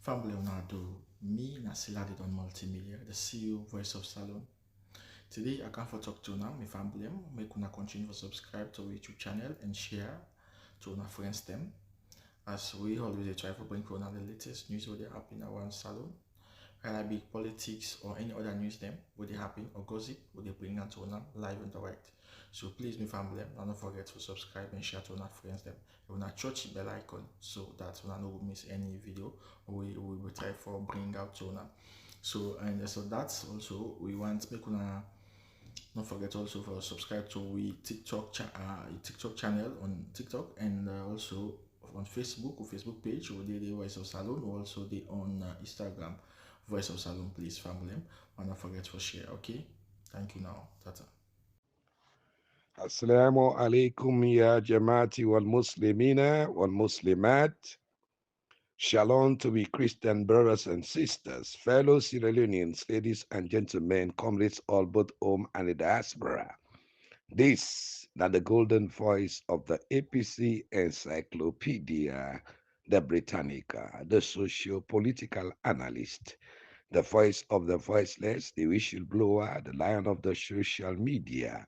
Family Leonardo, me Nasiladi on Multimedia, the CEO Voice of Salone. Today I come for talk to now, my family, make una continue to subscribe to our YouTube channel and share to our friends them. As we always try to bring for the latest news what they happen around Salone, whether it be politics or any other news them, what they happen or gossip, what they bring out to una live and direct. So please, my family, don't forget to subscribe and share to our friends them. You wanna touch the bell icon so that you no miss any video we will try for bring out to una. So that's also we want make una don't forget also for subscribe to we TikTok channel on TikTok and also on Facebook or Facebook page or the Voice of Salon or also the on Instagram Voice of Salon, please family. And don't forget to share. Okay, thank you now. Tata. Assalamu alaikum ya jamati wal muslimina wal muslimat. Shalom to we Christian brothers and sisters, fellow Sierra Leoneans, ladies and gentlemen, comrades all both home and the diaspora. This is the golden voice of the APC Encyclopedia, the Britannica, the socio-political analyst, the voice of the voiceless, the whistleblower, the lion of the social media,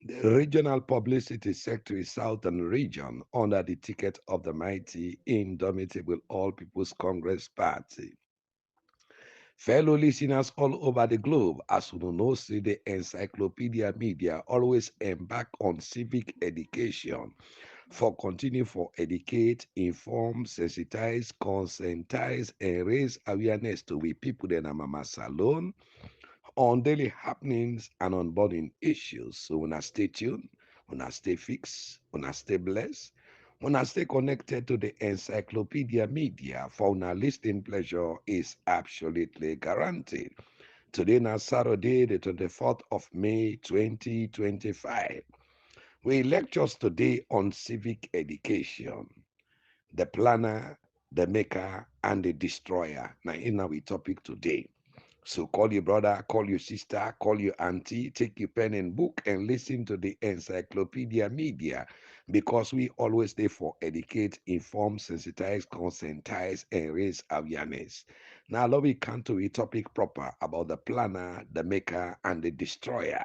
the regional publicity secretary Southern Region under the ticket of the mighty, indomitable All People's Congress Party. Fellow listeners all over the globe, as you know, see the encyclopedia media always embark on civic education for continue for educate, inform, sensitize, conscientize, and raise awareness to we people in Mama Salone on daily happenings and on burning issues. So when I stay tuned, when I stay fixed, when I stay blessed, when I stay connected to the encyclopedia media, for our listening pleasure is absolutely guaranteed. Today now Saturday, the 24th of May 2025. We lectures today on civic education, the planner, the maker, and the destroyer. Now in our topic today. So call your brother, call your sister, call your auntie, take your pen and book and listen to the encyclopedia media because we always there for educate, inform, sensitize, conscientize, and raise awareness. Now let me come to a topic proper about the planner, the maker, and the destroyer.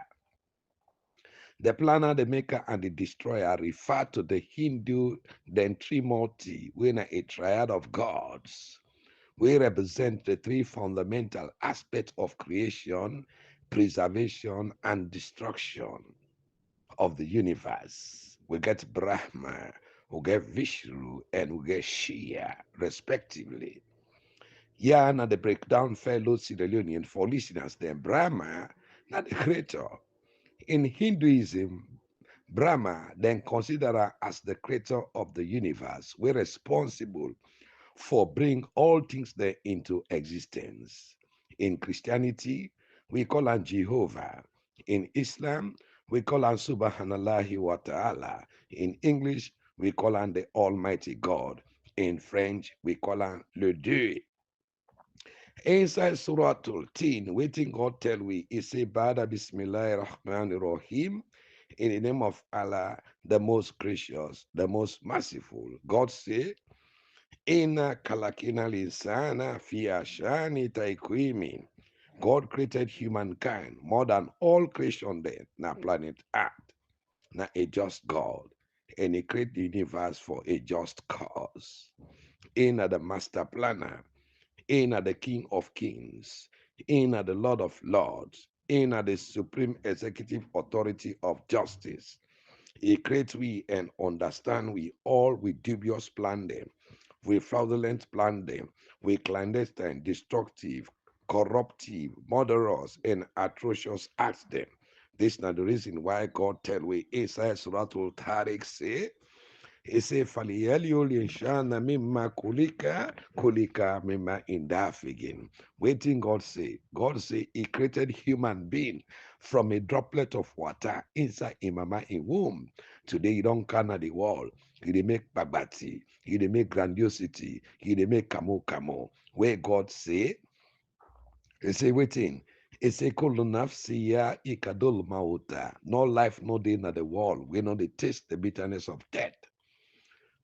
The planner, the maker, and the destroyer refer to the Hindu Trimurti, when a triad of gods. We represent the three fundamental aspects of creation, preservation, and destruction of the universe. We get Brahma, we get Vishnu, and we get Shia, respectively. Yeah, now the breakdown fellow Sierra Leonean for listeners, then Brahma, not the creator. In Hinduism, Brahma, then considered as the creator of the universe, we're responsible for bring all things there into existence. In Christianity, we call on Jehovah. In Islam, we call on Subhanallahi wa ta'ala. In English, we call on the Almighty God. In French, we call on Le Dieu. Inside Surah 13, waiting God tell we, is say, Bada Bismillah Rahman Rahim, in the name of Allah, the most gracious, the most merciful. God say, Inna kalakina linsana fi ashani taikwimi. God created humankind more than all creation there na planet Earth. Na a just God. And he created the universe for a just cause. Inna the master planner. Inna the King of Kings. Inna the Lord of Lords. Inna the supreme executive authority of justice. He creates we and understand we all with dubious plan them, with fraudulent plan them, with clandestine, destructive, corruptive, murderous, and atrocious acts them. This is not the reason why God tell we inside Suratul Tariq say, he say, Faliyaliul inshana mimma kulika mimma indafigin. Waiting God say he created human being from a droplet of water inside a mama in womb. Today you don't carry the wall. He dey make babati. He dey make grandiosity. He dey make kamo. Where God say, he say, waiting. He say, kullu nafsi ya ikadul mauta. No life, no day na the wall. We know they taste the bitterness of death.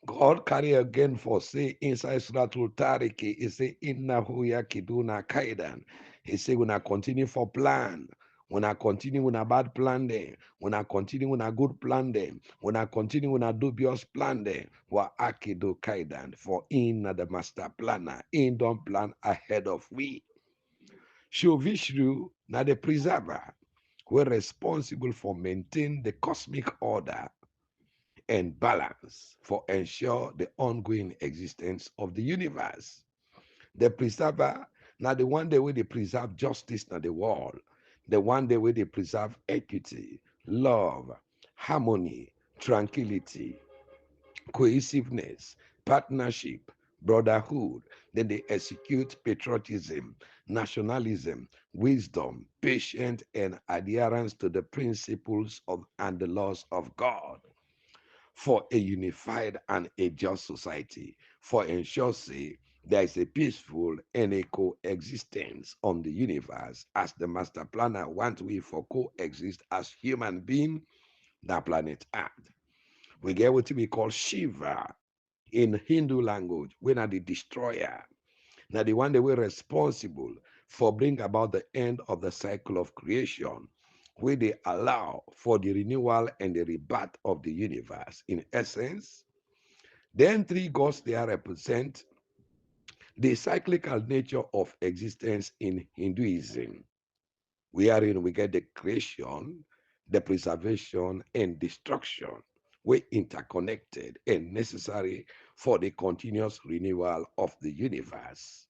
God carry again for say inside Suratul Tariq, he say innahu yakiduna kaidan. He say when I continue for plan, when I continue with a bad plan there, when I continue with a good plan there, when I continue with a dubious plan there, wa akidu kaidan for in the master planner, in don't plan ahead of we. Show Vishnu na the preserver, we're responsible for maintaining the cosmic order and balance for ensure the ongoing existence of the universe. The preserver, now the one day where they preserve justice in the world, the one day where they preserve equity, love, harmony, tranquility, cohesiveness, partnership, brotherhood. Then they execute patriotism, nationalism, wisdom, patience, and adherence to the principles of and the laws of God for a unified and a just society, for ensure say there is a peaceful and a coexistence on the universe as the master planner wants we for coexist as human being the planet Earth. We get what we call Shiva in Hindu language, when are the destroyer. Now the one that we're responsible for bring about the end of the cycle of creation, where they allow for the renewal and the rebirth of the universe. In essence, then three gods they represent the cyclical nature of existence in Hinduism, wherein we get the creation, the preservation, and destruction. We're interconnected and necessary for the continuous renewal of the universe.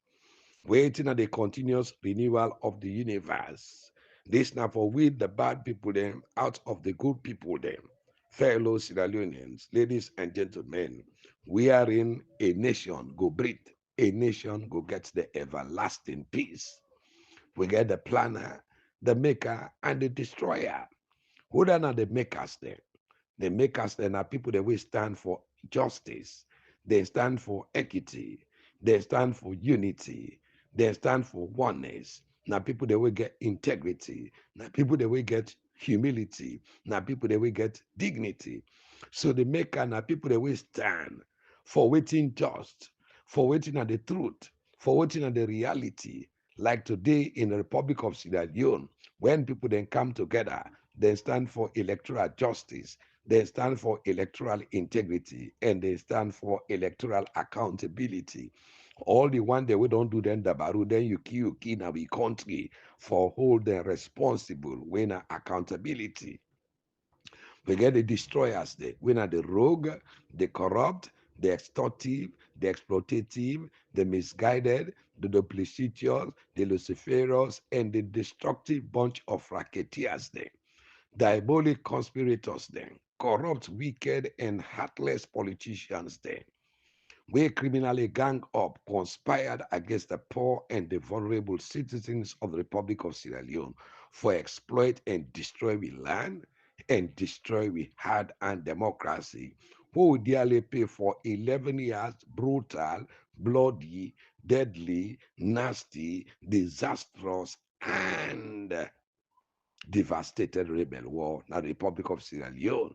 Waiting at the continuous renewal of the universe. This now for with the bad people them out of the good people them. Fellow Sierra Leoneans, ladies and gentlemen, we are in a nation go breathe, a nation go get the everlasting peace. We get the planner, the maker, and the destroyer. Who are the makers there? The makers then are people that will stand for justice. They stand for equity. They stand for unity. They stand for oneness. Now people that will get integrity. Now people that will get humility. Now people that will get dignity. So the maker now people that will stand for waiting just, for waiting at the truth, for waiting at the reality. Like today in the Republic of Sierra Leone, when people then come together, they stand for electoral justice, they stand for electoral integrity, and they stand for electoral accountability. All the one that we don't do then the baru, then you kill in our country for hold them responsible when accountability. We get the destroyers there. When are the rogue, the corrupt, the extortive, the exploitative, the misguided, the duplicitous, the luciferous, and the destructive bunch of racketeers there. Diabolic conspirators then, corrupt, wicked, and heartless politicians then, where criminally gang up, conspired against the poor and the vulnerable citizens of the Republic of Sierra Leone for exploit and destroy we land and destroy we hard and democracy, who will dearly pay for 11 years brutal, bloody, deadly, nasty, disastrous, and devastated rebel war in the Republic of Sierra Leone.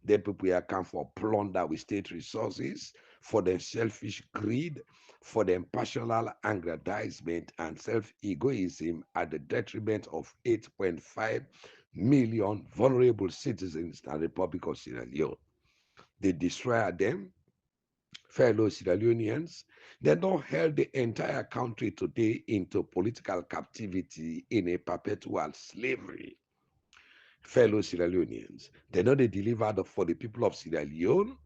Then people here come for plunder with state resources, for their selfish greed, for their personal aggrandizement and self-egoism at the detriment of 8.5 million vulnerable citizens in the Republic of Sierra Leone. They destroy them, fellow Sierra Leoneans. They don't held the entire country today into political captivity in a perpetual slavery, fellow Sierra Leoneans. They know they delivered for the people of Sierra Leone,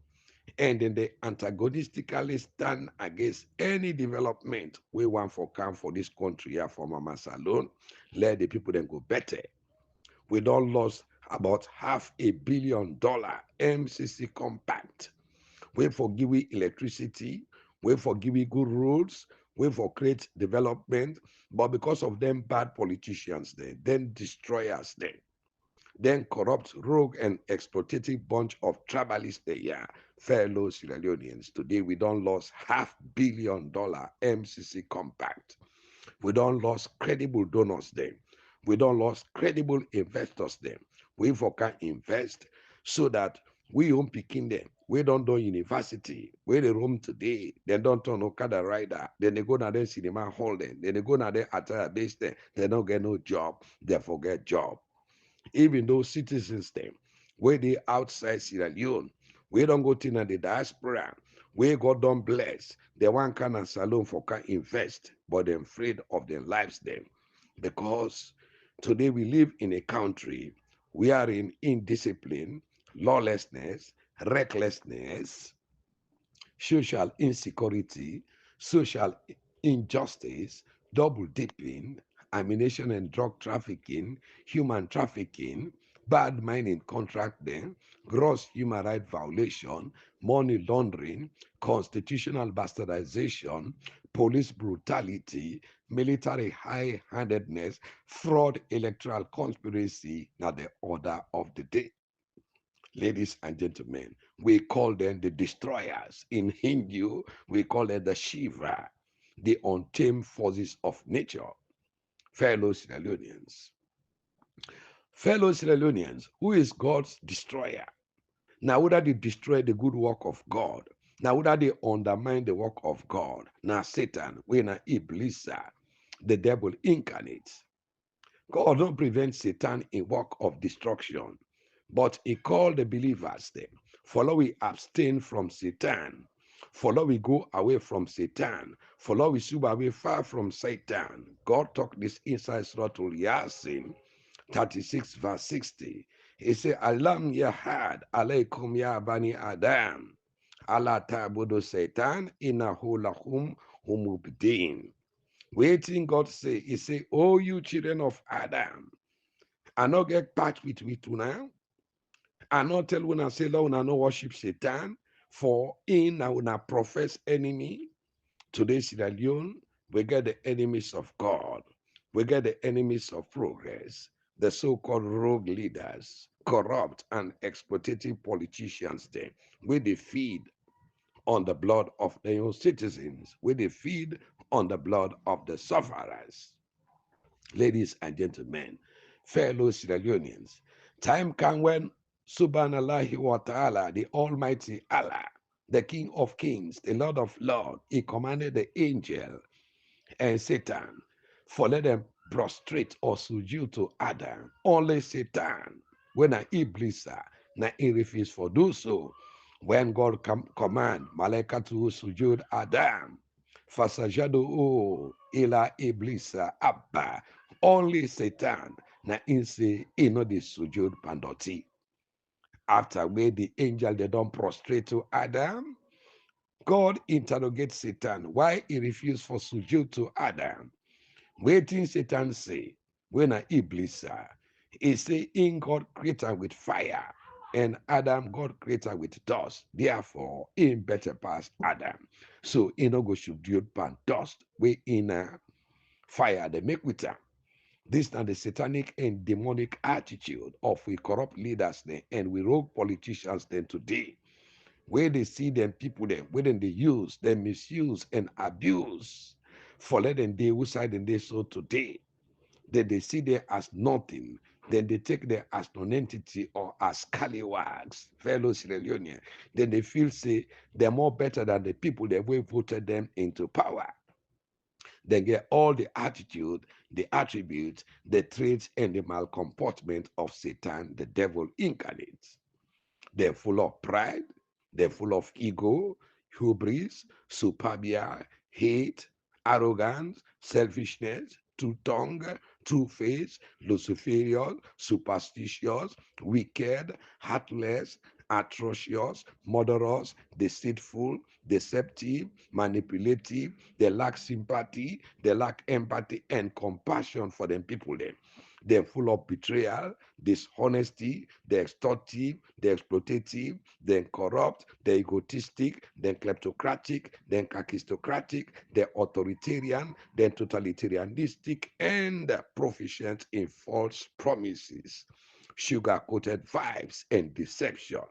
and then they antagonistically stand against any development we want for come for this country here for Mama Salone. Let the people then go better. We don't lost about $500 million MCC compact. We for give we electricity, we for give we good roads, we for create development, but because of them bad politicians, they then destroy us then. Then corrupt, rogue, and exploitative bunch of tribalists they are, fellow Sierra Leoneans. Today we don't lost $500 million MCC compact. We don't lost credible donors then. We don't lost credible investors then. We for can invest so that we won't picking them. We don't do university. We they roam today. They don't turn Okada rider. Then they go na the cinema hall. Then they go na the attire base. They don't get no job. They forget job. Even those citizens them, where they outside Sierra Leone, we don't go to the diaspora, we God don't bless. They want can and Salone for can invest, but they're afraid of their lives them. Because today we live in a country, we are in indiscipline, lawlessness, recklessness, social insecurity, social injustice, double dipping, ammunition and drug trafficking, human trafficking, bad mining contracting, gross human rights violation, money laundering, constitutional bastardization, police brutality, military high-handedness, fraud, electoral conspiracy, now the order of the day. Ladies and gentlemen, we call them the destroyers. In Hindu, we call them the Shiva, the untamed forces of nature. Fellow Sierra Leoneans. Fellow Sierra Leoneans, who is God's destroyer? Now, whether they destroy the good work of God, now whether they undermine the work of God, now Satan, we na Iblisa, the devil incarnate. God don't prevent Satan in work of destruction, but he called the believers them. Follow we abstain from Satan. Follow we go away from Satan. Follow we sub away far from Satan. God talked this inside Surah Yasin 36 verse 60. He said, Alam yahad alaykum ya bani Adam. Allah ta'budu Satan innahu lakum humubdin. Waiting God say, he say, oh you children of Adam, I not get patched with you now. I not tell when I say, Lord, I no worship Satan, for in our profess enemy. Today, Sierra Leone, we get the enemies of God. We get the enemies of progress, the so-called rogue leaders, corrupt and exploitative politicians there, where they feed on the blood of their own citizens, where they feed on the blood of the sufferers. Ladies and gentlemen, fellow Sierra Leoneans, time can when Subhanallahi wa ta'ala, the Almighty Allah, the King of Kings, the Lord of Lords, he commanded the angel and Satan for let them prostrate or sujood to Adam. Only Satan, when an Iblisa, na he refused for do so. When God command Malaika to sujood Adam, fasajadu ila Iblisa abba. Only Satan, na he say he know the sujood pandoti. After where the angel they don't prostrate to Adam, God interrogates Satan why he refused for sujood to Adam. Waiting Satan say, when a Iblisa, he say in God creator with fire, and Adam God creator with dust. Therefore, in better pass Adam. So in no go sujood pan dust, we in fire they make with them. This is the satanic and demonic attitude of we corrupt leaders then, and we rogue politicians then today, where they see them people them, where then they use, they misuse and abuse for letting they who side and they so today, that they see them as nothing, then they take them as non-entity or as scallywags, fellow Sierra Leonean. Then they feel say they're more better than the people that we voted them into power. They get all the attitude, the attributes, the traits, and the malcomportment of Satan, the devil incarnate. They're full of pride, they're full of ego, hubris, superbia, hate, arrogance, selfishness, two-tongue, two-faced, luciferious, superstitious, wicked, heartless, atrocious, murderous, deceitful, deceptive, manipulative. They lack sympathy, they lack empathy and compassion for them people. Them. They're full of betrayal, dishonesty, they're extortive, they're exploitative, they're corrupt, they're egotistic, they're kleptocratic, they're kakistocratic, they're authoritarian, they're totalitarianistic, and proficient in false promises, sugar-coated vibes, and deception.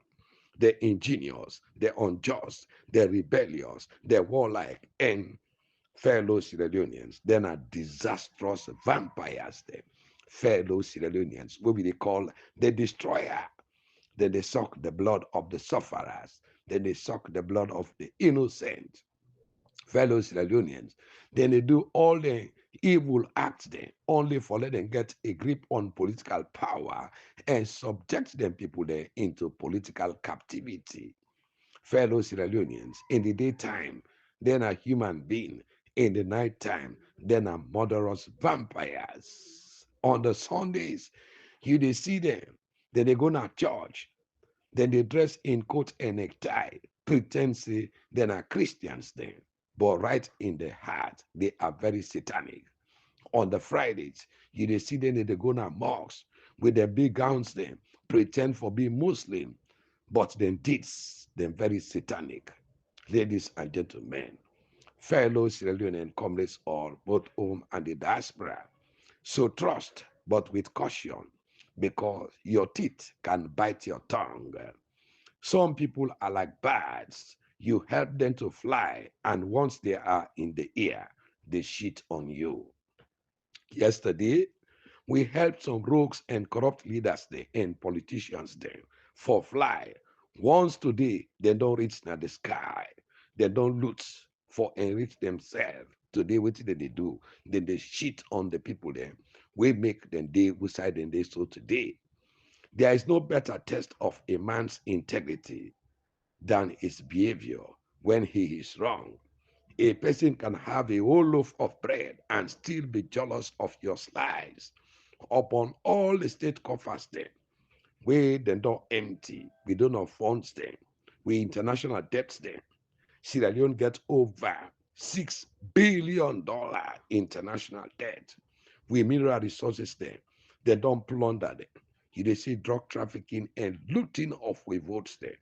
They're ingenious, they're unjust, they're rebellious, they're warlike, and fellow Sierra Leoneans, then are disastrous vampires, them. Fellow Sierra Leoneans, what we they call the destroyer. Then they suck the blood of the sufferers. then they suck the blood of the innocent fellow Sierra Leoneans. Then they do all the evil acts there, only for let them get a grip on political power and subject them people there into political captivity. Fellow Sierra Leoneans, in the daytime, then a human being. In the nighttime, then a murderous vampires. On the Sundays, you they see them, then they go to church, then they dress in coat and necktie, pretend say they are Christians then. But right in the heart, they are very satanic. On the Fridays, you they see them, they go to mosques with their big gowns then, pretend for being Muslim, but then deeds, them very satanic. Ladies and gentlemen, fellow Sierra Leone and comrades all, both home and the diaspora. So trust, but with caution, because your teeth can bite your tongue. Some people are like birds. You help them to fly, and once they are in the air, they shit on you. Yesterday, we helped some rogues and corrupt leaders there and politicians there for fly. Once today, they don't reach na the sky. They don't loot for enrich themselves. Today, what did they do? Then they shit on the people there. We make them day beside them day so today. There is no better test of a man's integrity than his behavior when he is wrong. A person can have a whole loaf of bread and still be jealous of your slice. Upon all the state coffers them, we then don't empty, we don't have funds them, we international debts them. Sierra Leone gets over $6 billion international debt. We mineral resources them, they don't plunder them. You see drug trafficking and looting of we votes them.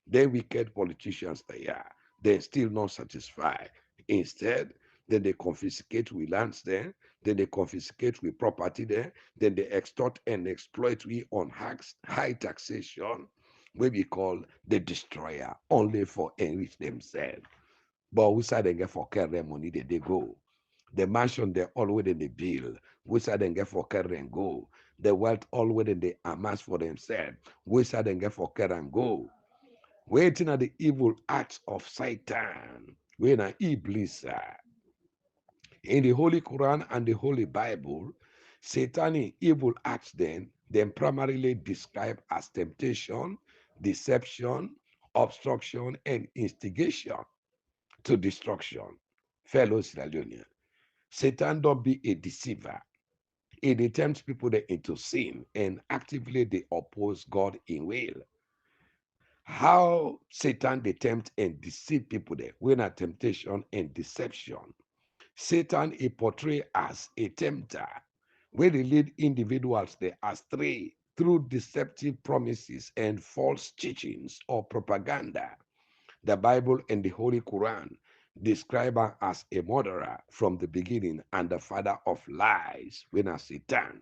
They wicked politicians they are. They're still not satisfied. Instead, then they confiscate we lands there, then they confiscate we property there, then they extort and exploit we on high taxation, what we call the destroyer, only for enrich themselves. But we say they get for carry money, they go. The mansion they all within the bill. We say they get for carry and go. The wealth all within they amass for themselves. We say they get for carry and go. Waiting at the evil acts of Satan. When an Iblis in the Holy Quran and the Holy Bible, satanic evil acts then primarily described as temptation, deception, obstruction, and instigation to destruction. Fellow Sierra Leonean, Satan don't be a deceiver. It tempts people into sin and actively they oppose God in will. How Satan they tempt and deceive people there when a temptation and deception. Satan is portrayed as a tempter, where they lead individuals they astray through deceptive promises and false teachings or propaganda. The Bible and the Holy Quran describe her as a murderer from the beginning and the father of lies when a Satan.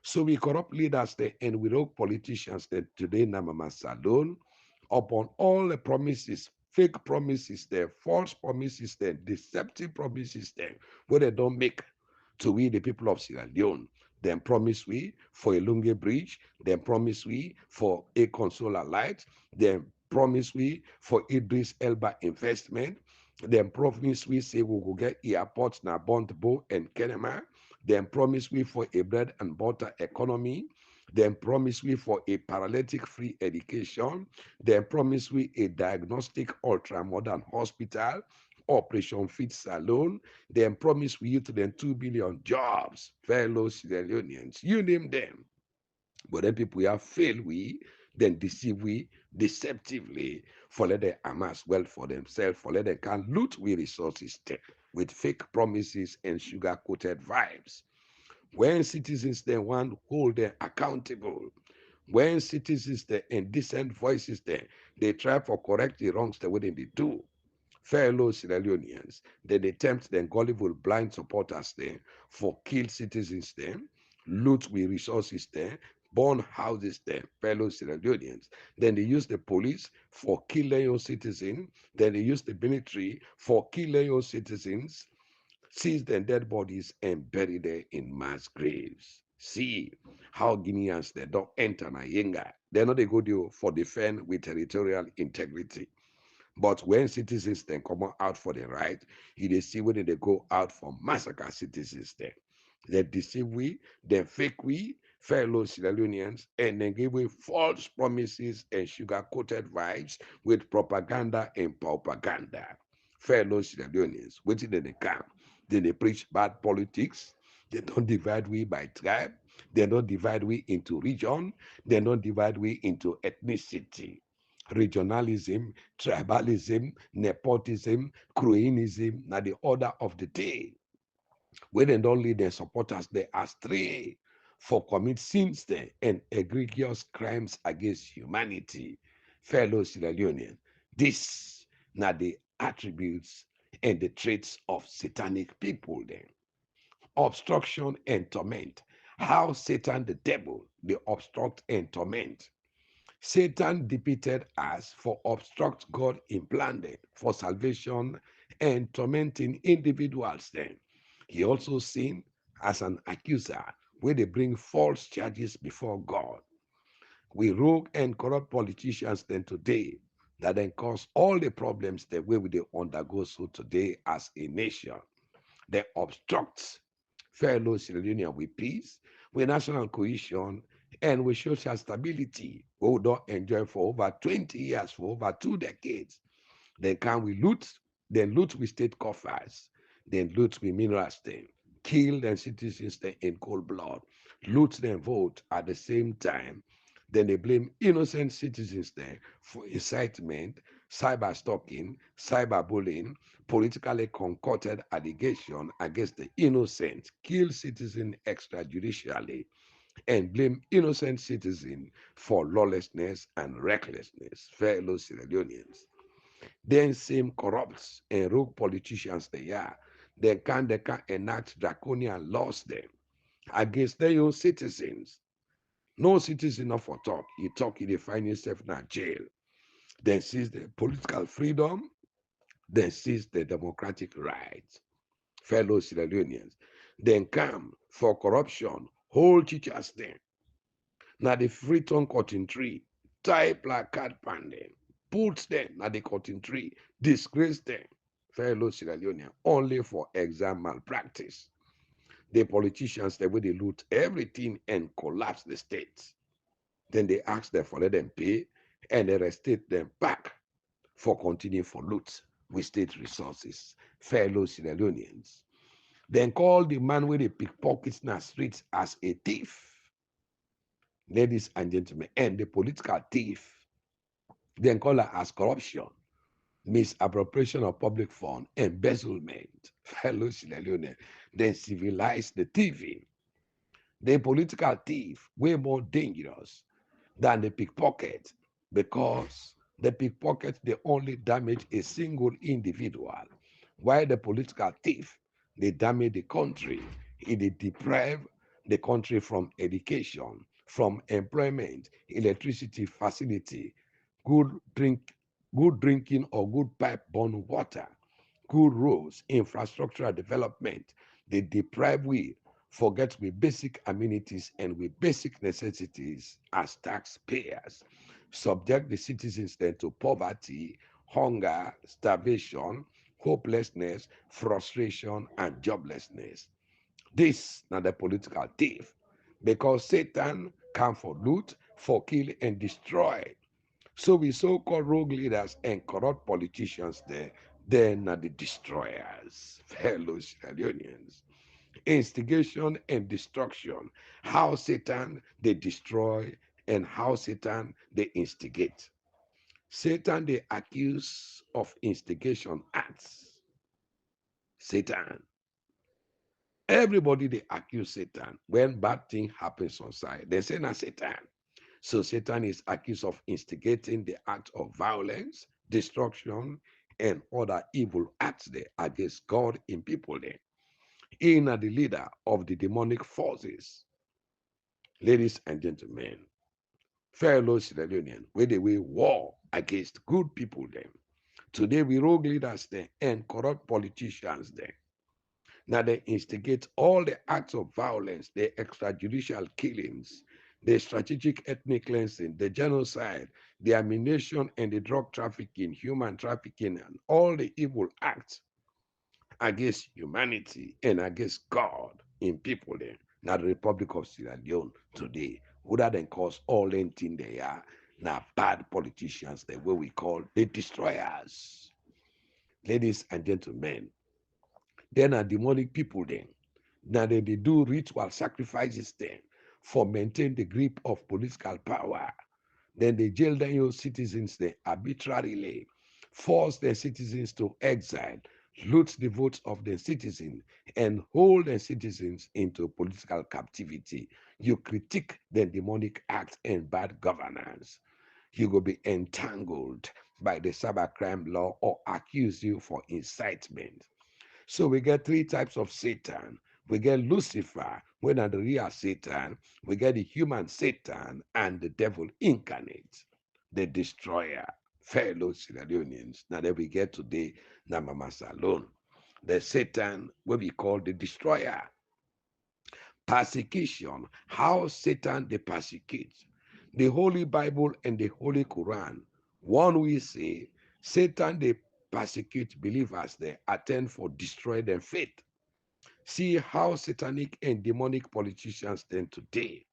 So we corrupt leaders there and we rogue politicians there today, Namama Salone, upon all the promises, fake promises there, false promises there, deceptive promises there, where they don't make to we the people of Sierra Leone. Then promise we for a Lunge Bridge, then promise we for a consoler light, then promise we for Idris Elba investment, then promise we say we will get airports na Bontbo and Kenema, then promise we for a bread and butter economy, then promise we for a paralytic free education, then promise we a diagnostic ultra modern hospital, Operation Fit Salone, then promise we you to them 2 billion jobs, fellow Sierra Leoneans, you name them. But then people have failed we, then deceive we deceptively for let them amass wealth for themselves, for let them can loot we resources with fake promises and sugar-coated vibes. When citizens then want to hold them accountable, when citizens the indecent voices they try for correct the wrongs that wouldn't they do. Fellow Sierra Leoneans, then they tempt them gullible blind supporters there for kill citizens there, loot with resources there, burn houses there, fellow Sierra Leoneans. Then they use the police for killing your citizens. Then they use the military for killing your citizens, seize their dead bodies and bury them in mass graves. See how Guineans they don't enter Nayenga They're not they go there for defend with territorial integrity. But when citizens then come out for the right, they see when they go out for massacre citizens then. They deceive we, they fake we, fellow Sierra Leoneans, and then give we false promises and sugar-coated vibes with propaganda and propaganda. Fellow Sierra Leoneans, waiting in the camp. Then they preach bad politics. They don't divide we by tribe. They don't divide we into region. They don't divide we into ethnicity. Regionalism, tribalism, nepotism, cronyism, na the order of the day. When they don't lead their supporters, they astray for commit sins there and egregious crimes against humanity. Fellow Sierra Leonean, this now the attributes and the traits of satanic people then. Obstruction and torment. How Satan the devil, they obstruct and torment. Satan defeated us for obstruct God implanted for salvation and tormenting individuals then. He also seen as an accuser where they bring false charges before God. We rogue and corrupt politicians then today that then cause all the problems that we will undergo so today as a nation. They obstruct fellow Sierra Leonean with peace, with national cohesion, and with social stability. We don't enjoy for over 20 years, for over 2 decades. Then can we loot? Then loot with state coffers. Then loot with minerals then. Kill the citizens then in cold blood. Loot then vote at the same time. Then they blame innocent citizens then for incitement, cyber stalking, cyberbullying, politically concocted allegation against the innocent, kill citizen extrajudicially, and blame innocent citizen for lawlessness and recklessness. Fellow Sierra Leoneans. Then same corrupt and rogue politicians they are. They can enact draconian laws then against their own citizens. No citizen of for talk. You talk, you find yourself in a jail. Then seize the political freedom, then seize the democratic rights. Fellow Sierra Leoneans. Then come for corruption, hold teachers then. Now the Freeton cotton tree, tie placard pan them, put them na the cotton tree, disgrace them. Fellow Sierra Leonean, only for exam malpractice. The politicians, they will they loot everything and collapse the state. Then they ask them for let them pay and they restate them back for continuing for loot with state resources. Fellow Sierra Leoneans. Then call the man with the pickpockets in the streets as a thief, ladies and gentlemen, and the political thief. Then call her as corruption, misappropriation of public fund, embezzlement. Fellow Sierra Leoneans. Then civilize the thieving. The political thief, way more dangerous than the pickpocket because the pickpocket they only damage a single individual, while the political thief they damage the country. They deprive the country from education, from employment, electricity facility, good drink, good drinking or good pipe-borne water, good roads, infrastructural development. They deprive we, forget with basic amenities and with basic necessities as taxpayers, subject the citizens then to poverty, hunger, starvation, hopelessness, frustration, and joblessness. This now the political thief, because Satan come for loot, for kill and destroy. So we so-called rogue leaders and corrupt politicians there, they're not the destroyers, fellow Sierra Leoneans. Instigation and destruction. How Satan they destroy and how Satan they instigate. Satan they accuse of instigation acts. Satan. Everybody they accuse Satan when bad thing happens on side. They say na Satan. So Satan is accused of instigating the act of violence, destruction, and other evil acts there against God in people there. He is the leader of the demonic forces. Ladies and gentlemen, fellow Sierra Leonean, where they will war against good people them. Today we rogue leaders there and corrupt politicians there. Now they instigate all the acts of violence, the extrajudicial killings, the strategic ethnic cleansing, the genocide, the ammunition and the drug trafficking, human trafficking, and all the evil acts against humanity and against God in people there. Now the Republic of Sierra Leone today, rather than cause all them thing they are, now bad politicians, the way we call the destroyers. Ladies and gentlemen, then are demonic people then. Now they do ritual sacrifices then for maintain the grip of political power. Then they jail down your citizens there arbitrarily, force their citizens to exile, loot the votes of the citizens, and hold the citizens into political captivity. You critique the demonic acts and bad governance. You will be entangled by the cybercrime law or accuse you for incitement. So we get three types of Satan. We get Lucifer, when are the real Satan. We get the human Satan and the devil incarnate, the destroyer, fellow Sierra Leoneans. Now that we get today, now Mama Salone, the Satan, what we call the destroyer. Persecution, how Satan they persecute. The Holy Bible and the Holy Quran. One we say, Satan they persecute believers, they attend for destroy their faith. See how satanic and demonic politicians stand today.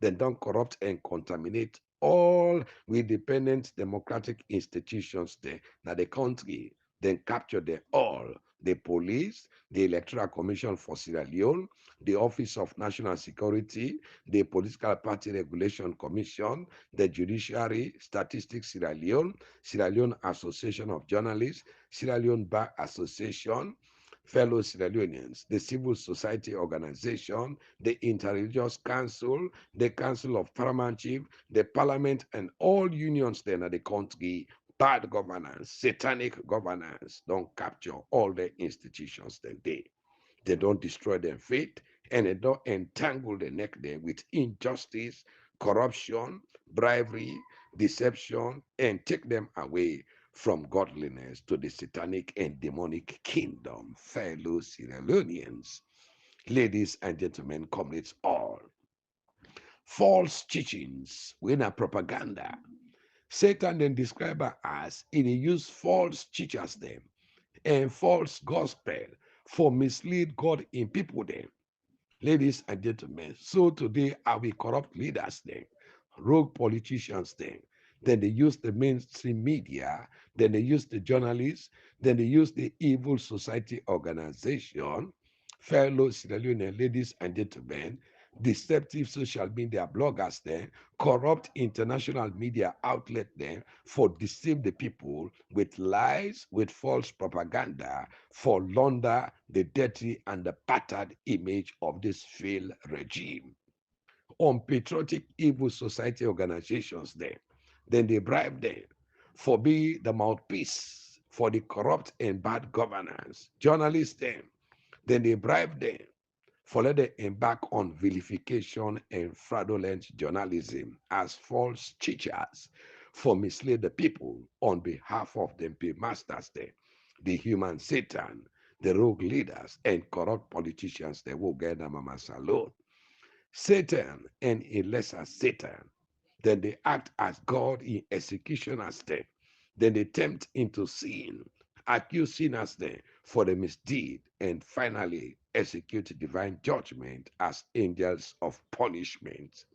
They don't corrupt and contaminate all independent democratic institutions there. Now the country, then capture them all. The police, the Electoral Commission for Sierra Leone, the Office of National Security, the Political Party Regulation Commission, the Judiciary, Statistics Sierra Leone, Sierra Leone Association of Journalists, Sierra Leone Bar Association, fellow Sierra Leoneans, the civil society organization, the interreligious council, the council of paramount chief, the parliament, and all unions then at the country. Bad governance, satanic governance, don't capture all the institutions then they don't destroy their faith and they don't entangle the neck there with injustice, corruption, bribery, deception, and take them away from godliness to the satanic and demonic kingdom. Fellow Sierra Leoneans, ladies and gentlemen, comrades all. False teachings, when a propaganda. Satan then describe her as it use false teachers them and false gospel for mislead God in people them. Ladies and gentlemen, so today are we corrupt leaders then, rogue politicians then they use the mainstream media, then they use the journalists, then they use the evil society organization, fellow Sierra Leone ladies and gentlemen, deceptive social media bloggers then, corrupt international media outlet then for deceive the people with lies, with false propaganda, for launder the dirty and the battered image of this failed regime. Unpatriotic evil society organizations then they bribe them for be the mouthpiece for the corrupt and bad governance. Journalists then they bribe them for let them embark on vilification and fraudulent journalism as false teachers for mislead the people on behalf of the masters the human Satan, the rogue leaders and corrupt politicians they will get them Mama Salone. Satan and a lesser Satan. Then they act as God in execution as them. Then they tempt into sin, accuse sinners them for the misdeed, and finally execute divine judgment as angels of punishment.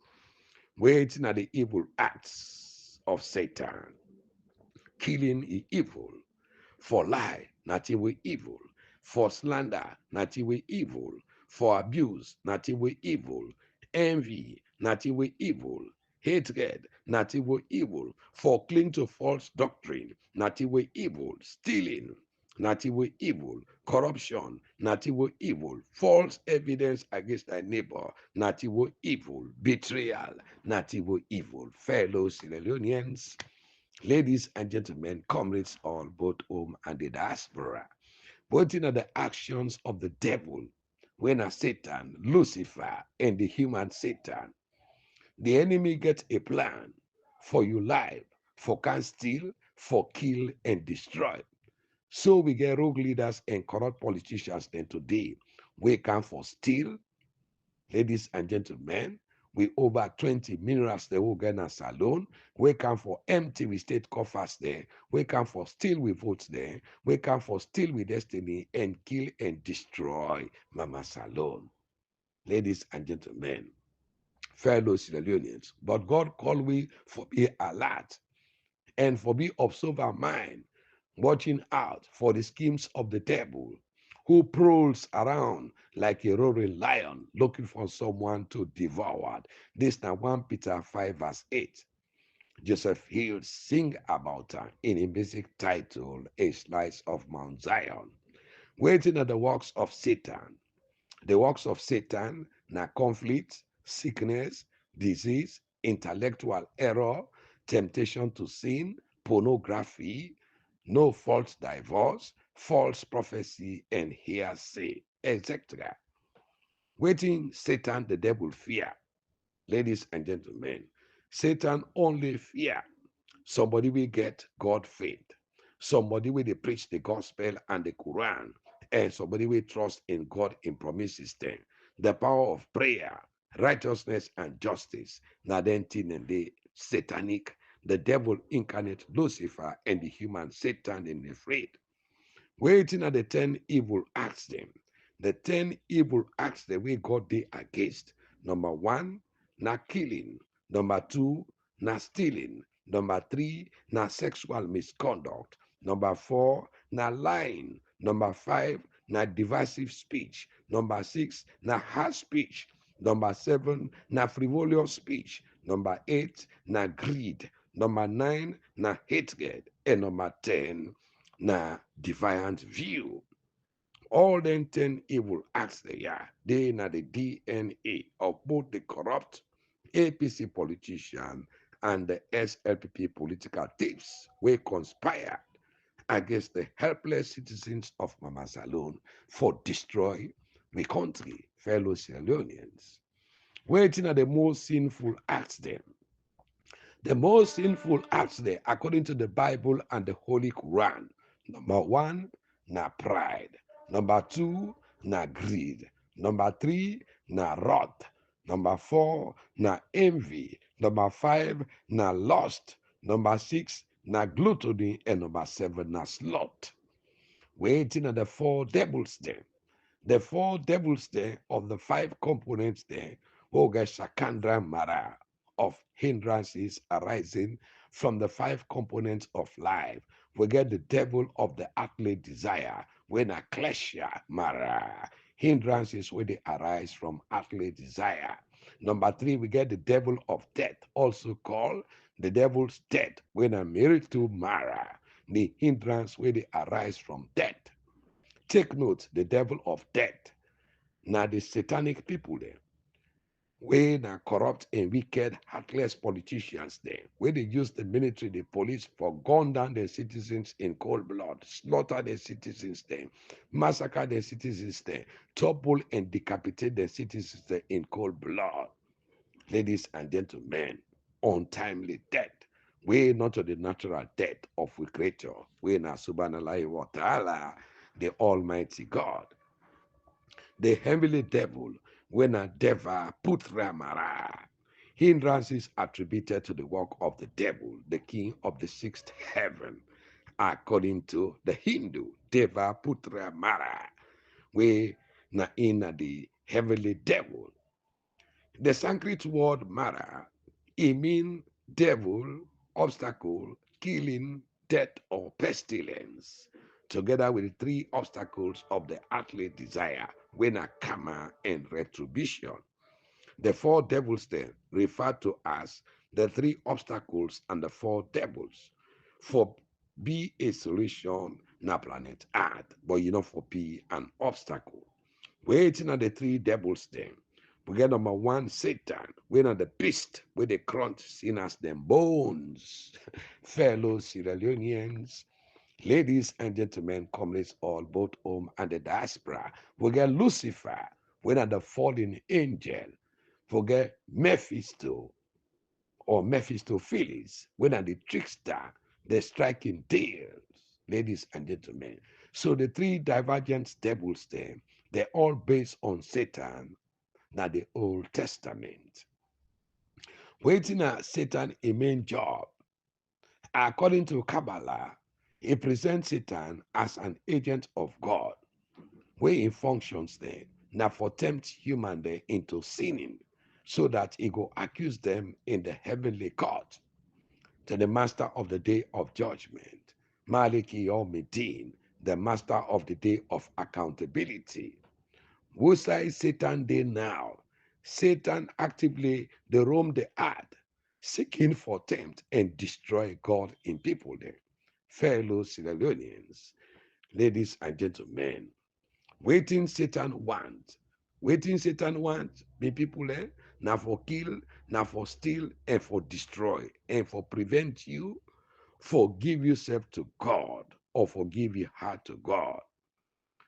Waiting at the evil acts of Satan. Killing is evil. For lie, nothing we evil. For slander, nothing we evil. For abuse, nothing we evil. Envy, nothing we evil. Hatred, nothing we evil. For cling to false doctrine, nothing we evil. Stealing, nothing we evil. Corruption, nothing we evil. False evidence against thy neighbor, nothing we evil. Betrayal, nothing we evil. Fellow Sierra Leoneans, ladies and gentlemen, comrades all, both home and the diaspora, pointing at the actions of the devil, when a Satan, Lucifer, and the human Satan, the enemy gets a plan for your life, for can steal, for kill, and destroy. So we get rogue leaders and corrupt politicians then today. We can for steal, ladies and gentlemen. with over 20 minerals they will get in Salone. We come for empty with state coffers there. We come for steal with votes there. We come for steal with destiny and kill and destroy Mama Salone. Ladies and gentlemen, fellow Sierra Leoneans, but God called we for be alert and for be of sober mind, watching out for the schemes of the devil who prowls around like a roaring lion looking for someone to devour. This now 1 Peter 5 verse 8. Joseph Hill sing about her in a basic title, A Slice of Mount Zion, waiting at the works of Satan. The works of Satan na conflict, sickness, disease, intellectual error, temptation to sin, pornography, no false divorce, false prophecy, and hearsay, etc. Waiting Satan, the devil fear. Ladies and gentlemen, Satan only fear somebody will get God faith. Somebody will they preach the gospel and the Quran. And somebody will trust in God in promises then. The power of prayer, righteousness, and justice. Now then and the satanic, the devil incarnate Lucifer and the human Satan in afraid. Waiting at the 10 evil acts them. The 10 evil acts the way God did against. Number one, na killing. Number two, na stealing. Number three, na sexual misconduct. Number four, na lying. Number five, na divisive speech. Number six, na harsh speech. Number seven, na frivolous speech. Number eight, na greed. Number nine, na hatred. And number 10, na defiant view. All them 10 evil acts they are, they na the DNA of both the corrupt APC politician and the SLPP political thieves we conspired against the helpless citizens of Mama Salone for destroy the country, fellow Sierra Leoneans. Waiting at the most sinful acts them. The most sinful acts there, according to the Bible and the Holy Quran. Number one, na pride. Number two, na greed. Number three, na wrath. Number four, na envy. Number five, na lust. Number six, na gluttony. And number seven, na sloth. Waiting at the four devils there. The four devils there of the five components there, Oga Shakandra Mara, of hindrances arising from the five components of life. We get the devil of the earthly desire, when a klesha Mara, hindrances where they arise from earthly desire. Number three, we get the devil of death, also called the devil's death, when a married to Mara, the hindrance where they arise from death. Take note, the devil of death. Now the satanic people there, where na corrupt and wicked, heartless politicians there, where they use the military, the police for gun down their citizens in cold blood, slaughter their citizens there, massacre their citizens there, topple and decapitate their citizens there in cold blood. Ladies and gentlemen, untimely death. We not to the natural death of we creator. We na subhanallah wa ta'ala, the Almighty God. The heavenly devil, when a devil putra mara. Hindrances attributed to the work of the devil, the king of the sixth heaven, according to the Hindu, Deva Putra Mara, we na in the heavenly devil. The Sanskrit word Mara, it means devil, obstacle, killing, death, or pestilence, together with the three obstacles of the earthly desire, when a karma and retribution. The four devils then referred to as the three obstacles and the four devils. For be a solution na planet Earth, but you know for be an obstacle. Waiting at the three devils then. We get number one, Satan. We know the beast with the crunch sinners them bones. Fellow Sierra Leoneans, ladies and gentlemen, comrades all, both home and the diaspora. We get Lucifer. We know the fallen angel. Forget Mephisto or Mephistopheles, when are the trickster, the striking deals, ladies and gentlemen. So the three divergent devils there, they're all based on Satan, not the Old Testament. Waiting at Satan a main job. According to Kabbalah, he presents Satan as an agent of God, where he functions there, now for tempt human there into sinning, so that he go accuse them in the heavenly court to the master of the day of judgment, Maliki Yomidin, the master of the day of accountability. Who says Satan day now? Satan actively they roam the earth, seeking for tempt and destroy God in people there. Fellow Leonians, ladies and gentlemen, waiting Satan want, waiting Satan want, be people there, now for kill, now for steal, and for destroy, and for prevent you, forgive yourself to God, or forgive your heart to God.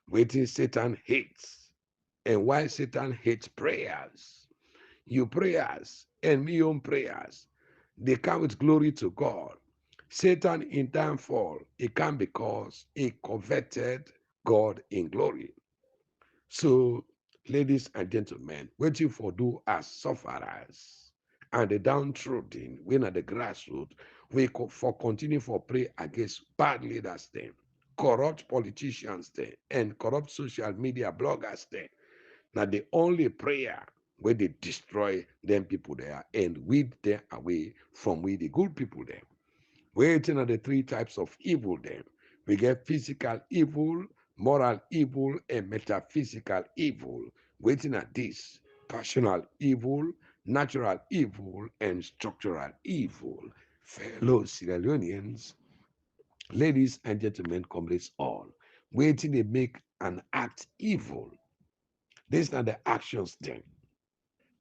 Waiting Satan hates, and why Satan hates prayers. Your prayers and me own prayers, they come with glory to God. Satan in time fall, it come because he coveted God in glory. So, ladies and gentlemen, waiting for do as sufferers and the downtrodden, when at the grassroots, we for continue for pray against bad leaders then, corrupt politicians then, and corrupt social media bloggers then. Now the only prayer where they destroy them people there and weed them away from we the good people there. Waiting on the three types of evil then. We get physical evil, moral evil, and metaphysical evil. Waiting at this, passional evil, natural evil, and structural evil. Fellow Sierra Leoneans, ladies and gentlemen, comrades all, waiting they make an act evil. These are the actions then.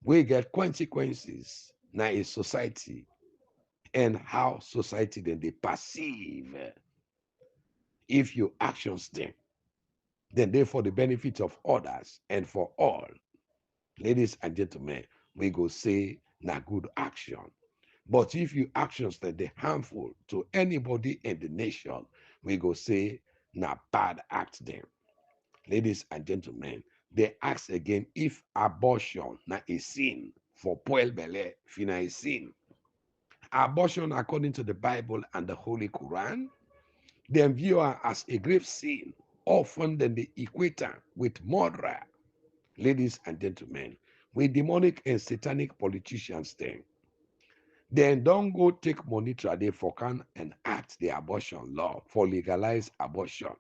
We get consequences now in society and how society then they perceive if your actions then they for the benefit of others and for all. Ladies and gentlemen, we go say na good action. But if your actions that they harmful to anybody in the nation, we go say na bad act them. Ladies and gentlemen, they ask again if abortion na a sin for poel belle, fina a sin. Abortion, according to the Bible and the Holy Quran, they view her as a grave sin, often then they equate her with murder. Ladies and gentlemen, with demonic and satanic politicians then don't go take money today for can and act the abortion law for legalize abortion.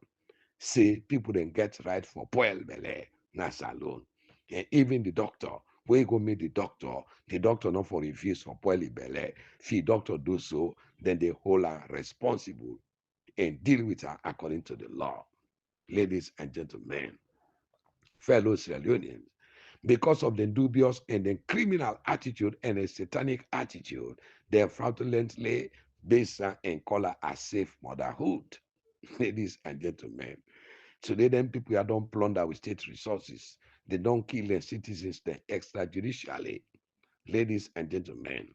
Say people then get right for poel belle, na Salone. And even the doctor, where you go meet the doctor not for refuse for poel belle. If the doctor do so, then they hold her responsible and deal with her according to the law. Ladies and gentlemen, fellow Sierra Leoneans, because of the dubious and the criminal attitude and a satanic attitude, they fraudulently base and call her a safe motherhood. Ladies and gentlemen, today them people that don't plunder with state resources, they don't kill their citizens then extrajudicially. Ladies and gentlemen,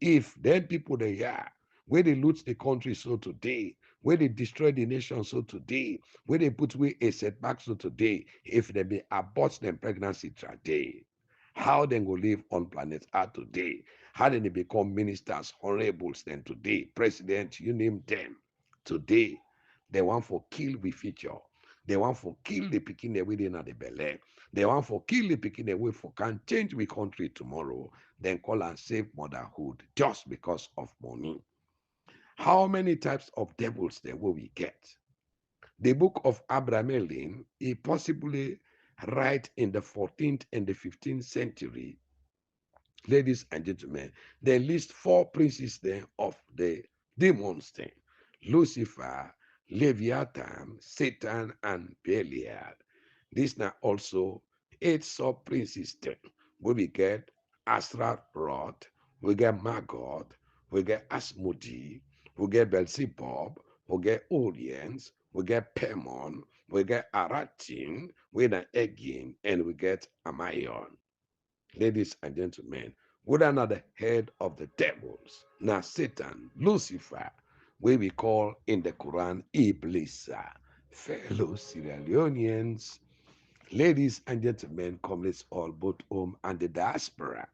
if then people they are where they loot the country so today, where they destroy the nation so today, where they put away a setback so today, if they be abort them pregnancy today, how they go live on planet Earth today? How they become ministers, honorables then today, president, you name them. Today, they want for kill we future. They want for kill the picking away in the belly. They want for kill the picking away for can change we country tomorrow then call and save motherhood just because of money. How many types of devils then will we get? The book of Abraham, he possibly write in the 14th and the 15th century, ladies and gentlemen, they list four princes there of the demons then. Lucifer, Leviathan, Satan, and Belial. These now also eight sub-princes then. We get Astra-Rod, we get Magog, we get Asmodi, we get Beelzebub, we get Oriens, we get Pemon, we get Aratin, we get Egin, and we get Amayon. Ladies and gentlemen, we are not the head of the devils, now Satan, Lucifer, we call in the Quran Iblisa. Fellow Sierra Leoneans, ladies and gentlemen, come let's all both home and the diaspora.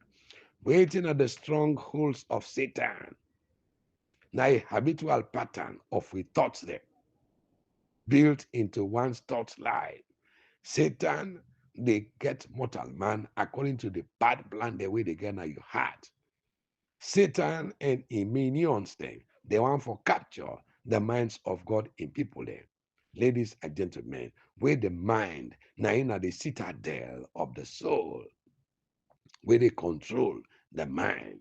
waiting at the strongholds of Satan. Now a habitual pattern of we thoughts there built into one's thought life. Satan, they get mortal man according to the bad plan the way they get now your heart. Satan and in minions then, they want for capture the minds of God in people there. Ladies and gentlemen, where the mind, now in the citadel of the soul, where they control the mind.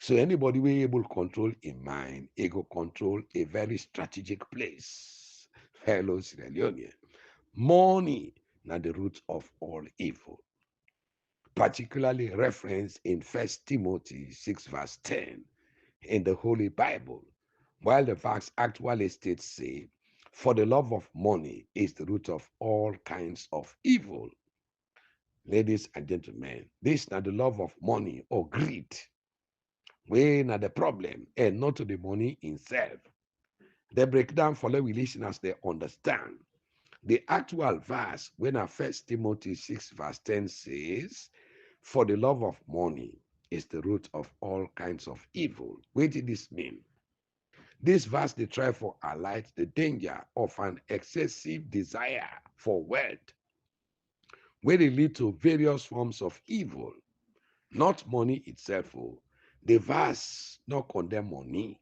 So anybody we able to control a mind, he go control a very strategic place. Hello, Sierra Leone. Money, now the root of all evil. Particularly referenced in First Timothy 6, verse 10 in the Holy Bible. While the facts actually states say, for the love of money is the root of all kinds of evil. Ladies and gentlemen, this is not the love of money or greed. We not the problem, and not to the money itself. The breakdown for the listeners they understand. The actual verse when our First Timothy 6 verse 10 says, for the love of money is the root of all kinds of evil. What did this mean? This verse they try for highlight the danger of an excessive desire for wealth, where they lead to various forms of evil, not money itself. The verse not condemn money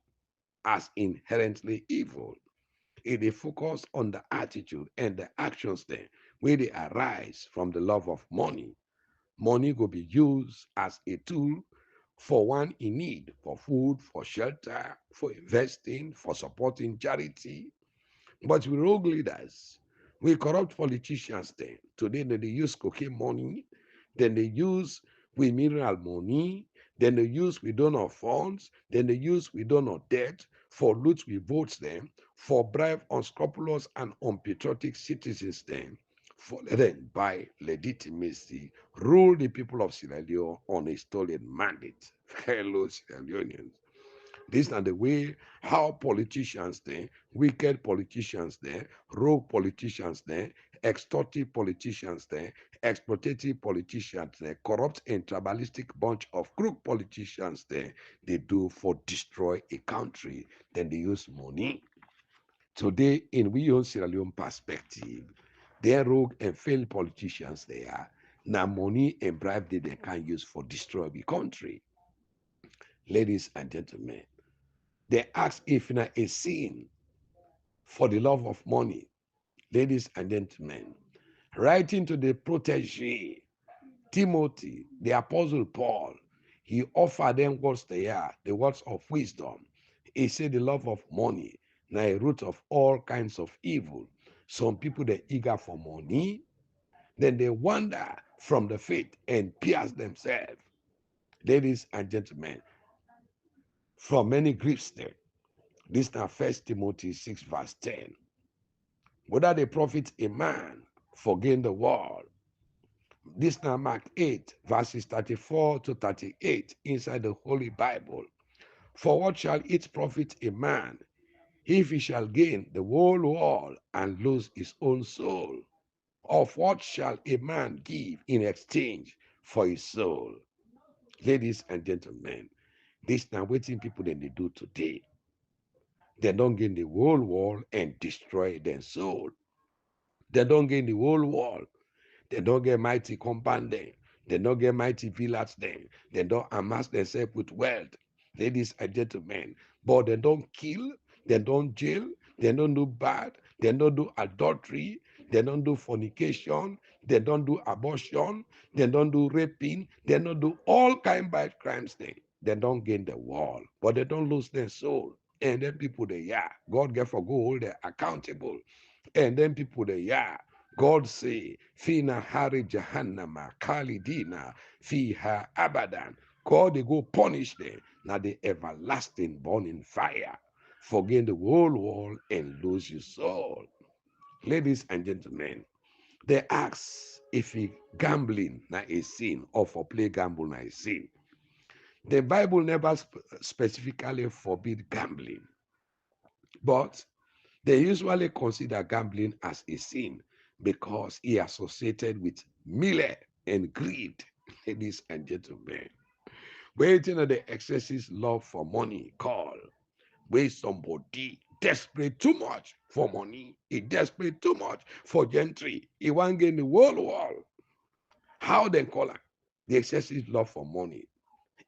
as inherently evil. It is focused on the attitude and the actions then where they arise from the love of money. Money will be used as a tool for one in need, for food, for shelter, for investing, for supporting charity. But we rogue leaders, we corrupt politicians then. Today they use cocaine money, then they use we mineral money, then they use we donor funds, then they use we donor debt for loot we votes them, for bribe unscrupulous and unpatriotic citizens then, for then by legitimacy rule the people of Sierra Leone on a stolen mandate. Fellow Sierra Leoneans. This is not the way how politicians there, wicked politicians there, rogue politicians there, extortive politicians there, exploitative politicians there, corrupt and tribalistic bunch of crook politicians there, they do for destroy a country. Then they use money. Today, in we own Sierra Leone perspective, their rogue and failed politicians they are. Now money and bribe that they can use for destroy the country. Ladies and gentlemen, they ask if na a sin for the love of money. Ladies and gentlemen, writing to the protege, Timothy, the apostle Paul, he offered them words they are, the words of wisdom. He said the love of money, now a root of all kinds of evil. Some people they're eager for money, then they wander from the faith and pierce themselves. Ladies and gentlemen, from many griefs there. This now First Timothy 6, verse 10. Whether they profit a man for gain the world. This now Mark 8, verses 34 to 38 inside the Holy Bible. For what shall it profit a man if he shall gain the whole world and lose his own soul? Of what shall a man give in exchange for his soul? Ladies and gentlemen, this now waiting people then they do today. They don't gain the whole world and destroy their soul. They don't gain the whole world. They don't get mighty compound there. They don't get mighty villas there. They don't amass themselves with wealth. Ladies and gentlemen. But they don't kill. They don't jail. They don't do bad. They don't do adultery. They don't do fornication. They don't do abortion. They don't do raping. They don't do all kind of bad crimes there. They don't gain the world. But they don't lose their soul. And then people they God get for go hold them accountable. And then people they God say, Fina Hari Jahannama, Khalidina, Fiha Abadan. God, they go punish them. Now the everlasting burning fire. Forget the whole world and lose your soul. Ladies and gentlemen, they ask if gambling na a sin or for play gamble na a sin. The Bible never specifically forbid gambling, but they usually consider gambling as a sin because it associated with mille and greed. Ladies and gentlemen, Waiting on the excessive love for money call. Where somebody desperate too much for money. He desperate too much for gentry. He want get in the world. How they call her? The excessive love for money.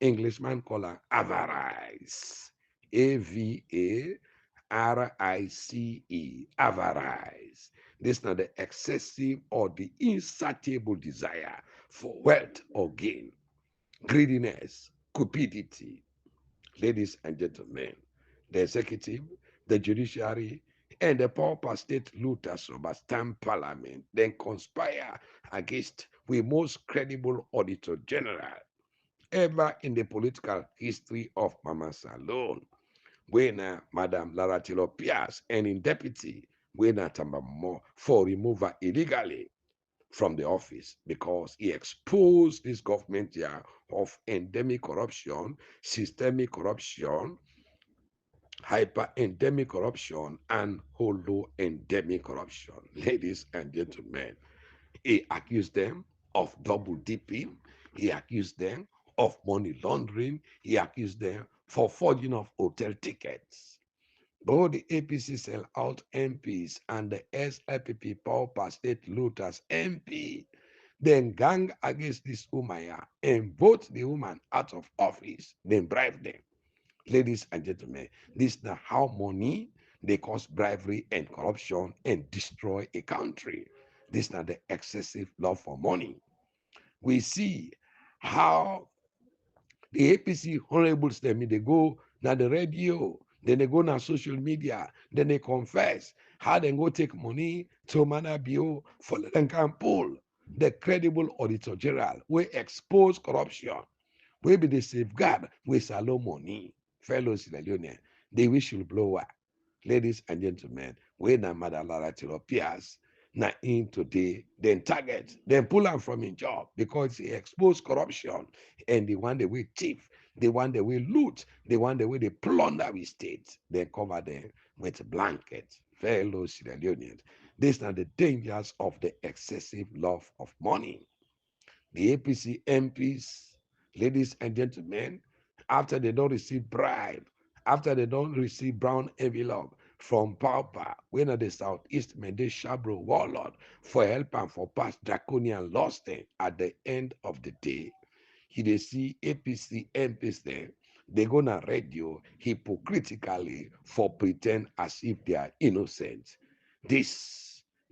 Englishman call her avarice. Avarice. Avarice. This is not the excessive or the insatiable desire for wealth or gain, greediness, cupidity. Ladies and gentlemen, the executive, the judiciary, and the pauper state looters of a stamp parliament then conspire against the most credible auditor general ever in the political history of Mama Salone, when Madam Lara Pias and in deputy when Tambamo for removal illegally from the office because he exposed this government here of endemic corruption, systemic corruption, hyper-endemic corruption, and holo-endemic corruption. Ladies and gentlemen, he accused them of double dipping. He accused them of money laundering. He accused them for forging of hotel tickets. Both the APC sell out MPs and the SLPP Pauper State Looters MP then gang against this woman and vote the woman out of office, then bribe them. Ladies and gentlemen, this is how money they cause bribery and corruption and destroy a country. This is not the excessive love for money. We see how the APC honorables them, they go na the radio, then they go na social media, then they confess how they go take money to Maada Bio for them can pull the credible auditor general will expose corruption, will be the safeguard with Salone money. Fellows in the Leone, they wish you blow up. Ladies and gentlemen, when na Madam Lara Pias na in today, then target, then pull am from his job because he exposed corruption and the one that we thief, the one that we loot, the one that we they plunder we state, then cover them with blankets. Fellow Sierra Leoneans, these are the dangers of the excessive love of money. The APC MPs, ladies and gentlemen, after they don't receive bribe, after they don't receive brown envelope from Pauper, when at the Southeast Mende Shabro warlord for help and for past draconian lost at the end of the day, he they see APC MPs there. They go on radio hypocritically for pretend as if they are innocent. This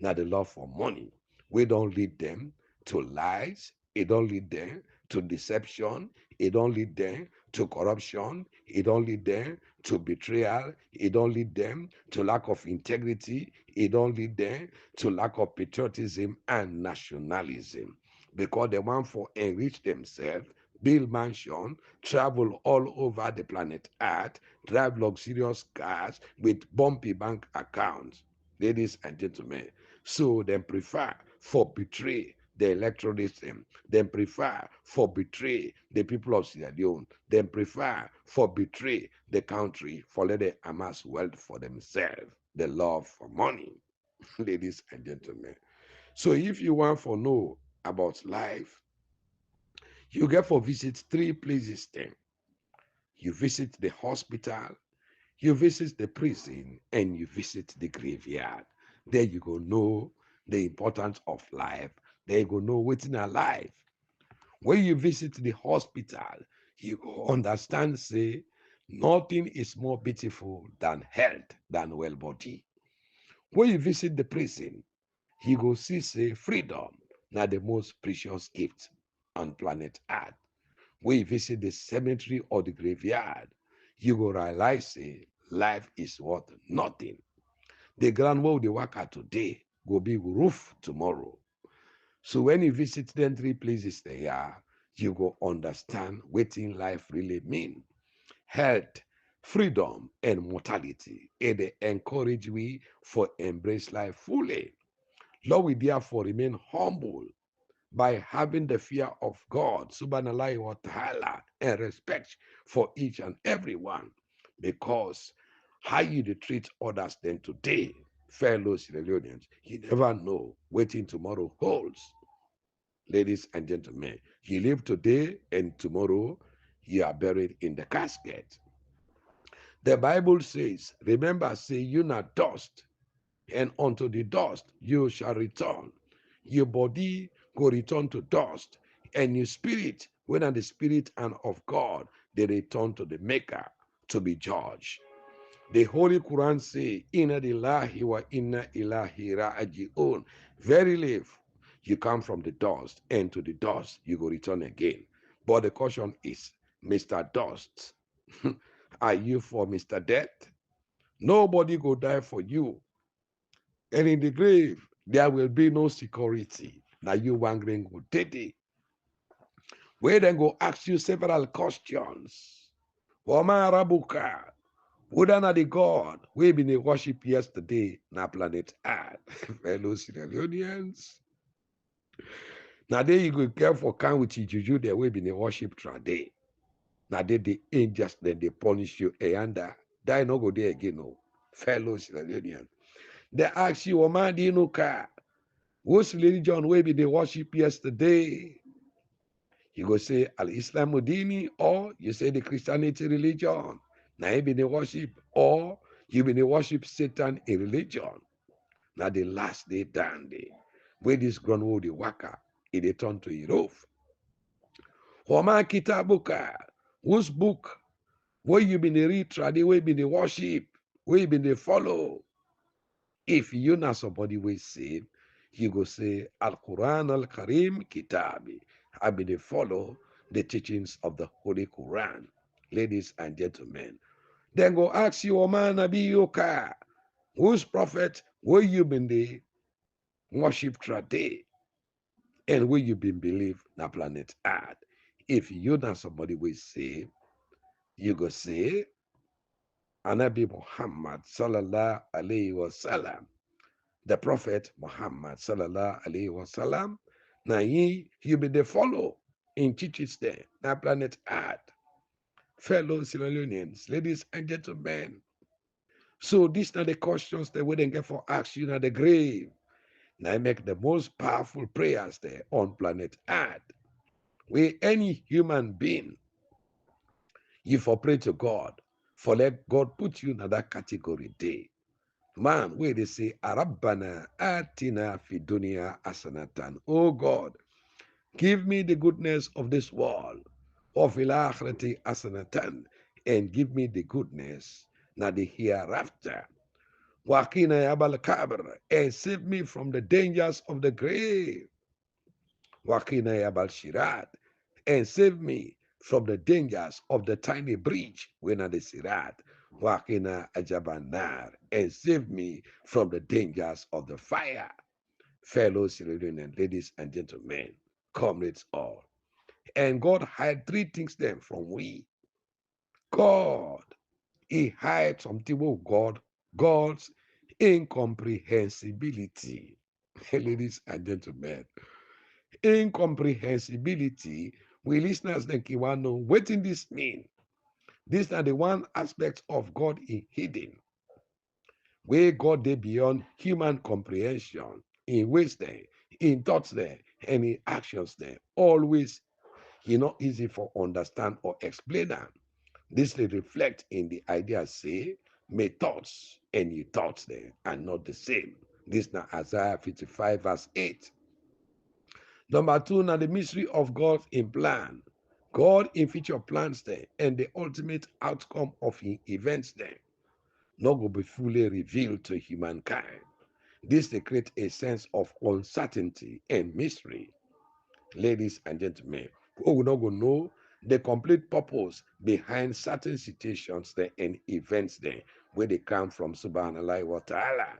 not the love for money. We don't lead them to lies. It don't lead them to deception. It don't lead them to corruption. It don't lead them to betrayal. It don't lead them to lack of integrity. It don't lead them to lack of patriotism and nationalism. Because they want to enrich themselves, build mansion, travel all over the planet Earth, drive luxurious cars with bumpy bank accounts. Ladies and gentlemen, so they prefer for betray the electoralism, then prefer for betray the people of Sierra Leone, then prefer for betray the country for let them amass wealth for themselves, the love for money. Ladies and gentlemen. So if you want to know about life, you get for visit three places then. You visit the hospital, you visit the prison, and you visit the graveyard. There you go know the importance of life. There you go know what's in our life. When you visit the hospital, you go understand, say, nothing is more beautiful than health, than well body. When you visit the prison, you go see, say, freedom, now the most precious gift on planet Earth. When you visit the cemetery or the graveyard, you go realize, say, life is worth nothing. The ground where they work at today go be roof tomorrow. So when you visit them three places they are, you go understand what in life really mean. Health, freedom, and mortality. And they encourage we for embrace life fully. Lord, we therefore remain humble by having the fear of God, subhanallah wa ta'ala, and respect for each and every one. Because how you treat others then today, fellow Sierra Leoneans, you never know waiting tomorrow holds. Ladies and gentlemen, you live today and tomorrow you are buried in the casket. The Bible says, remember, say, you not dust, and unto the dust you shall return. Your body go return to dust, and your spirit, when are the spirit and of God, they return to the maker to be judged. The Holy Quran say, Inna lillahi wa inna ilahi raji'un. Verily, you come from the dust, and to the dust you go return again. But the caution is, Mr. Dust, are you for Mr. Death? Nobody go die for you. And in the grave, there will be no security. Now you wondering go daddy. Where then go ask you several questions. Wama Rabuka. Whether not the God we been in worship yesterday na planet Earth. Fellow Sierra Leoneans. Now there you go care for can with juju there we been in worship today. Now they the angels then they punish you and die no go there again no. Fellow Sierra Leoneans. They ask you, Wama do you know car? Whose religion we be the worship yesterday? You go say Al Islam Dini, or you say the Christianity religion. Now you be the worship, or you be the worship Satan in religion. Now the last day down day, where this ground will the waka, it turn to Europe. Homa Kitabuka, whose book, where you been the read, where you been the worship, where you been the follow. If you not somebody will say, you go say Al Quran Al Karim Kitabi. I be they follow the teachings of the Holy Quran, ladies and gentlemen. Then go ask you, Oman Nabiyoka, whose prophet will you been the worship today, and will you been believe na planet Earth? If you not somebody will say, you go say Anabi Muhammad sallallahu alaihi wasallam. The Prophet Muhammad sallallahu alaihi wasallam. Now he be the follow in teaches there, na planet Earth. Fellow Sierra Leoneans, ladies and gentlemen. So these are the questions that we didn't get for ask you at the grave. Now I make the most powerful prayers there on planet Earth. Where any human being, you for pray to God, for let God put you in that category day. Man, where they say, Arabbana atina fidunia asanatan. Oh God, give me the goodness of this world, of ilakhirati asanatan, and give me the goodness, now the hereafter. Wakina yabal kabr, and save me from the dangers of the grave. Wakina yabal shirat, and save me from the dangers of the tiny bridge when at the sirat. Wakina ajabanar, and save me from the dangers of the fire. Fellow Syrian ladies and gentlemen, comrades all. And God hide three things then from we. God, He hides something with God's incomprehensibility. Ladies and gentlemen, incomprehensibility, we listeners then can want know what in this mean. These are the one aspect of God in hidden, where God they beyond human comprehension, in ways there, in thoughts there, and in actions there. Always, not easy for understand or explain them. This they reflect in the idea, say, may thoughts and your thoughts there are not the same. This now Isaiah 55, verse 8. Number two, now the mystery of God in plan. God in future plans there, and the ultimate outcome of his events there, not going to be fully revealed to humankind. This they create a sense of uncertainty and mystery. Ladies and gentlemen, we will not go know the complete purpose behind certain situations there and events there where they come from subhanallah wa ta'ala.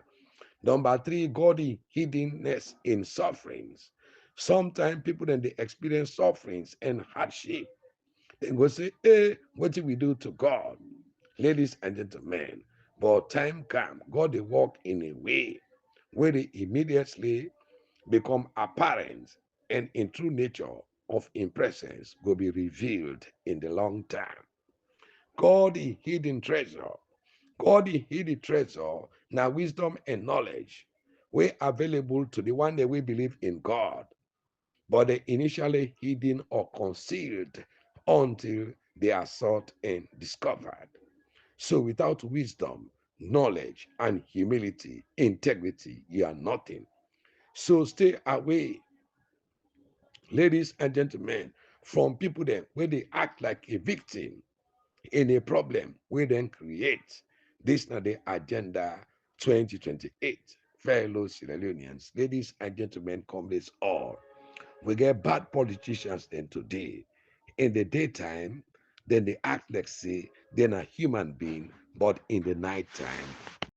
Number three, God in hiddenness in sufferings. Sometimes people then they experience sufferings and hardship. They go say, hey, what did we do to God? Ladies and gentlemen, but time come, God they walk in a way where they immediately become apparent and in true nature of in presence will be revealed in the long time. God is hidden treasure. God is hidden treasure. Now wisdom and knowledge were available to the one that we believe in God, but they initially hidden or concealed until they are sought and discovered. So without wisdom, knowledge, and humility, integrity, you are nothing. So stay away, ladies and gentlemen, from people that where they act like a victim in a problem we then create. This now the agenda 2028. Fellow Sierra Leoneans, ladies and gentlemen, comrades all. We get bad politicians then today. In the daytime, then they act like say they're a human being, but in the nighttime,